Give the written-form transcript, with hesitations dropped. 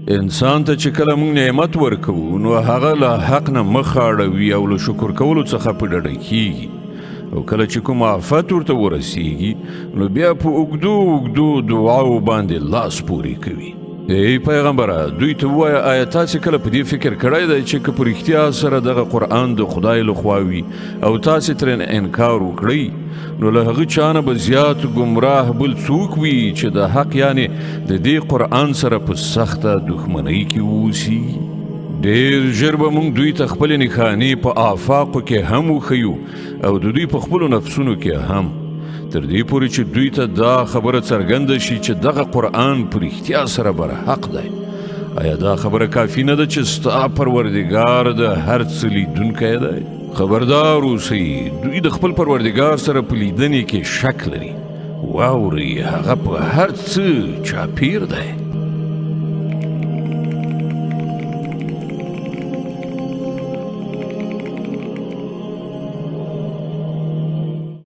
انسان ته چې کله موږ نعمت ورکوو نو هغه له حق نه مخ اړوي او له شکر کولو څخه په ډډه کیږي او کله چې کوم آفت ورته ورسیږي نو بیا په اوږدو دعاو باندې لاس پورې کوي. ای پیغمبره دوی ته ووایه آیا تاسې کله په دې فکر کړی دی چې که په رښتیا سره دغه قرآن د خدای لخوا وي او تاسې ترې انکار وکړئ نو له هغه چا نه به زیات ګمراه بل څوک وي چې د حق یعنې د دې قرآن سره په سخته دښمنۍ کې واوسي. ډېر ژر به موږ دوی ته خپلې نښانې په آفاقو کې هم وښیو او د دوی په خپلو نفسونو کې هم، تر دې پورې چې دوی ته دا خبره څرګنده شي چې دغه قرآن په رښتیا سره برحق دی. آیا دا خبره کافي نه ده چې ستا پروردګار د هر څه لیدونکی دی؟ خبردار اوسئ، دوی د خپل پروردګار سره په لیدنې کې شک لري. واورئ هغه په هر څه چاپیر دی.